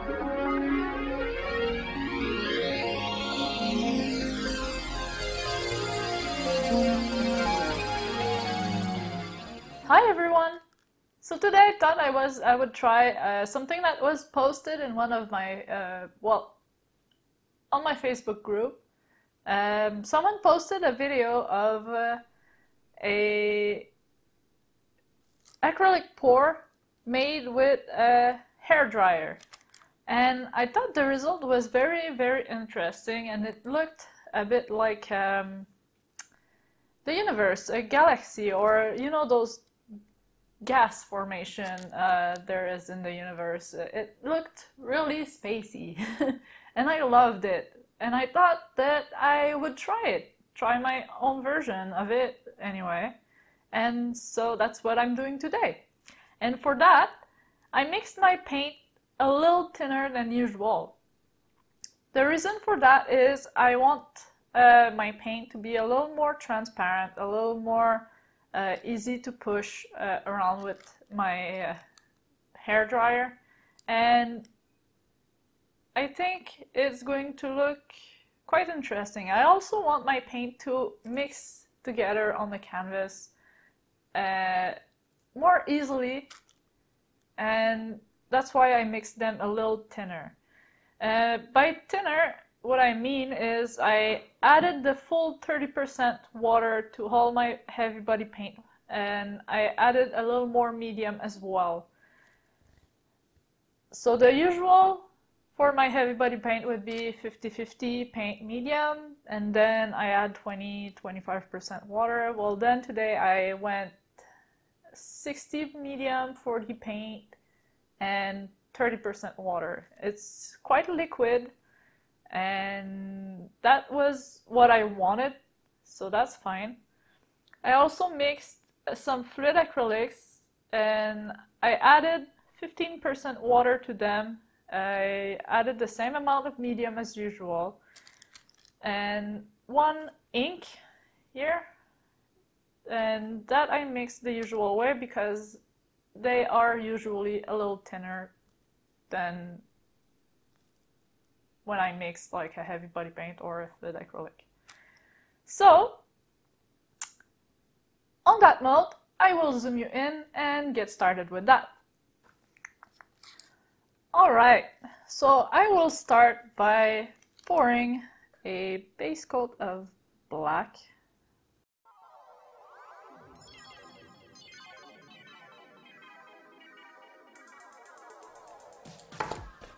Hi everyone! So today I thought I would try something that was posted in one of my, on my Facebook group. Someone posted a video of a acrylic pour made with a hairdryer. And I thought the result was very, very interesting, and it looked a bit like the universe, a galaxy, or you know those gas formation there is in the universe. It looked really spacey and I loved it, and I thought that I would try my own version of it anyway, and so that's what I'm doing today. And for that I mixed my paint a little thinner than usual. The reason for that is I want my paint to be a little more transparent, a little more easy to push around with my hair dryer, and I think it's going to look quite interesting. I also want my paint to mix together on the canvas more easily, and that's why I mixed them a little thinner. By thinner, what I mean is I added the full 30% water to all my heavy body paint, and I added a little more medium as well. So the usual for my heavy body paint would be 50-50 paint medium, and then I add 20-25% water. Well, then today I went 60 medium, 40 paint, and 30% water. It's quite liquid, and that was what I wanted, so that's fine. I also mixed some fluid acrylics, and I added 15% water to them. I added the same amount of medium as usual, and one ink here, and that I mixed the usual way because they are usually a little thinner than when I mix like a heavy body paint or a fluid acrylic. So, on that note, I will zoom you in and get started with that. Alright, so I will start by pouring a base coat of black.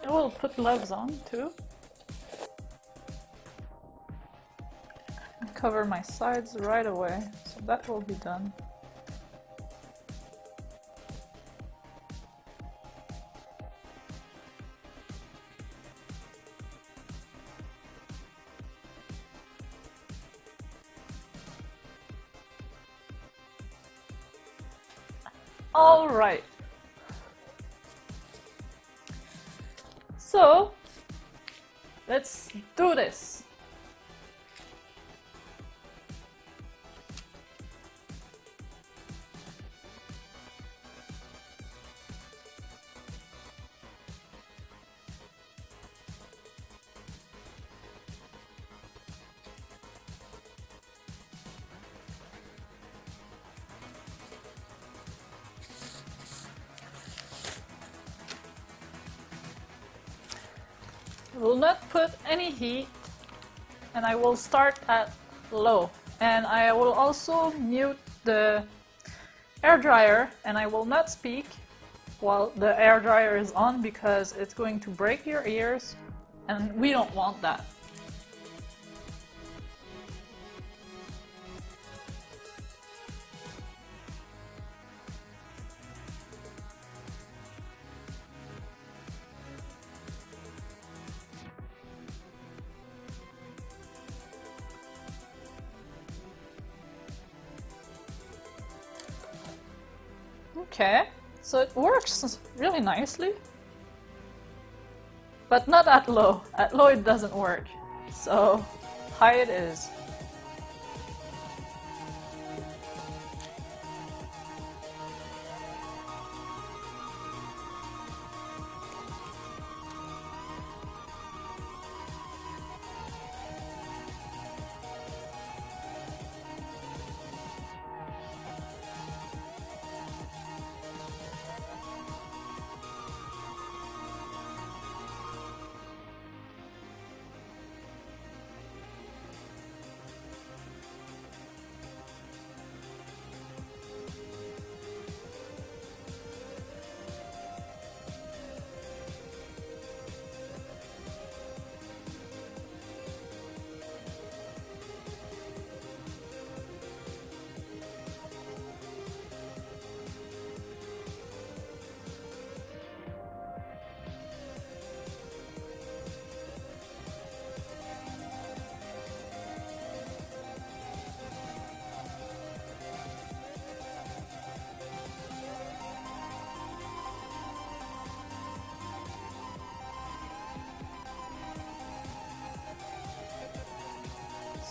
I will put gloves on too. And cover my sides right away, so that will be done. All right. So, let's do this. I will not put any heat, and I will start at low, and I will also mute the air dryer, and I will not speak while the air dryer is on because it's going to break your ears, and we don't want that. Okay, so it works really nicely, but not at low. At low it doesn't work, so high it is.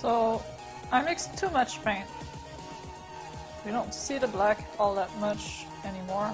So I mixed too much paint. We don't see the black all that much anymore.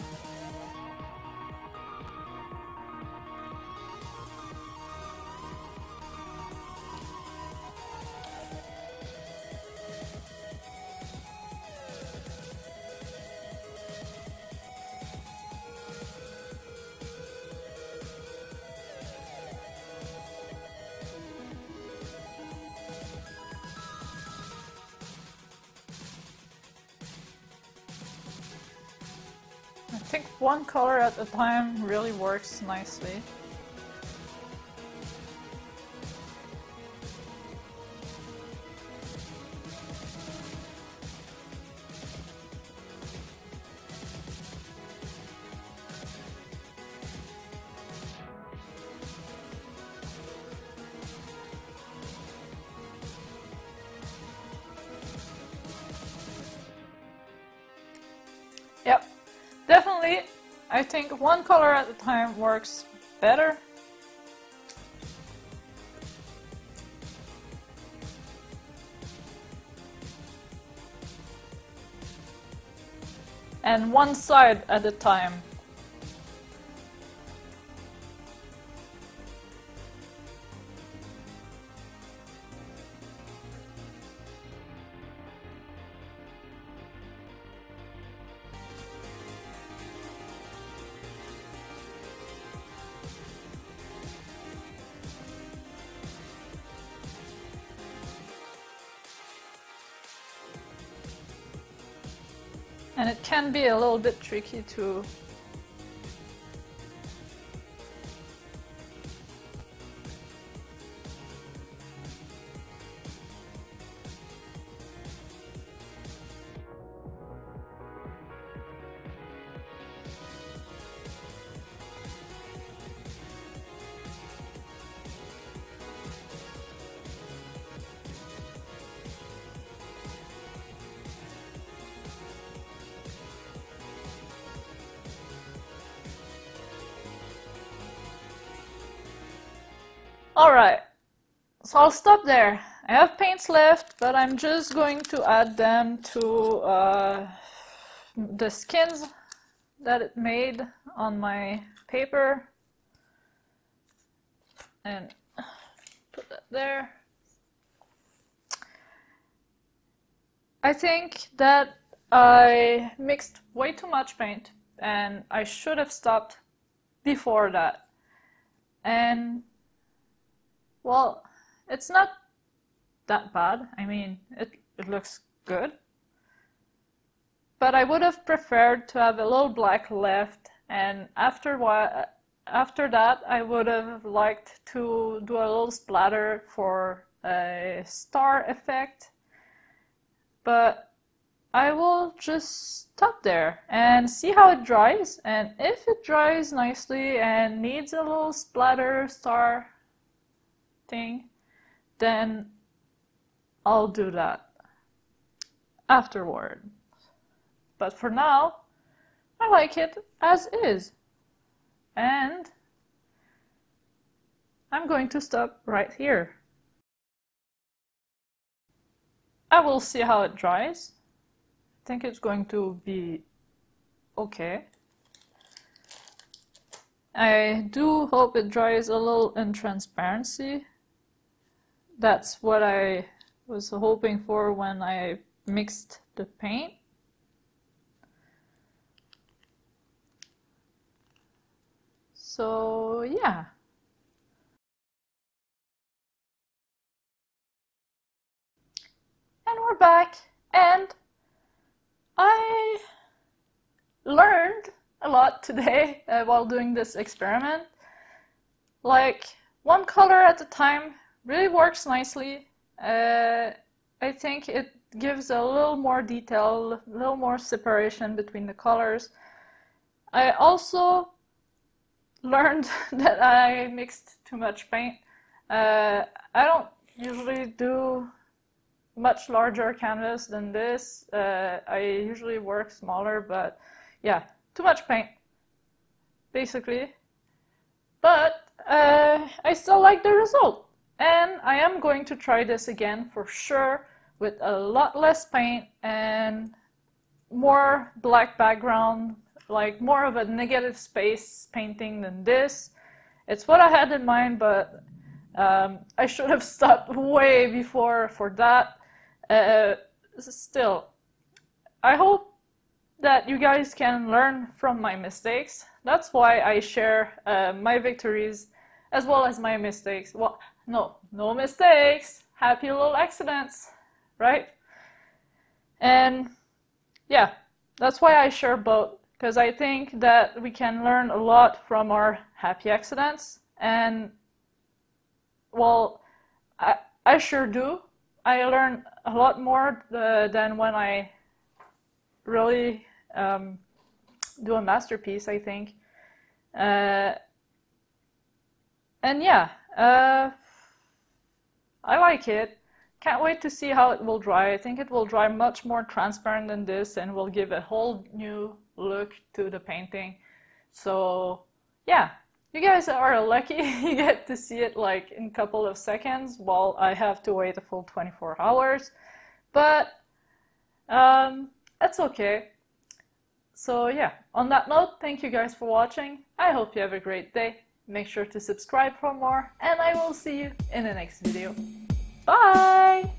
I think one color at a time really works nicely. Yep. Definitely, I think one color at a time works better. And one side at a time. And it can be a little bit tricky to Alright, so I'll stop there. I have paints left, but I'm just going to add them to the skins that it made on my paper. And put that there. I think that I mixed way too much paint, and I should have stopped before that. And well, it's not that bad. I mean, it looks good. But I would have preferred to have a little black left, and after that I would have liked to do a little splatter for a star effect. But I will just stop there and see how it dries, and if it dries nicely and needs a little splatter star thing, then I'll do that afterward. But for now, I like it as is. And I'm going to stop right here. I will see how it dries. I think it's going to be okay. I do hope it dries a little in transparency. That's what I was hoping for when I mixed the paint. So yeah. And we're back, and I learned a lot today while doing this experiment. Like, one color at a time really works nicely. I think it gives a little more detail, a little more separation between the colors. I also learned that I mixed too much paint. I don't usually do much larger canvas than this. I usually work smaller, but yeah, too much paint, basically. But I still like the result. And I am going to try this again for sure with a lot less paint and more black background, like more of a negative space painting than this. It's what I had in mind, but I should have stopped way before for that. Still, I hope that you guys can learn from my mistakes. That's why I share my victories as well as my mistakes. Well, no mistakes, happy little accidents, right? And yeah, that's why I share both, because I think that we can learn a lot from our happy accidents. And well, I sure do. I learn a lot more than when I really do a masterpiece, I think. And yeah, I like it. Can't wait to see how it will dry. I think it will dry much more transparent than this and will give a whole new look to the painting. So yeah, you guys are lucky. You get to see it like in a couple of seconds while I have to wait a full 24 hours. But that's okay. So yeah, on that note, thank you guys for watching. I hope you have a great day. Make sure to subscribe for more, and I will see you in the next video. Bye!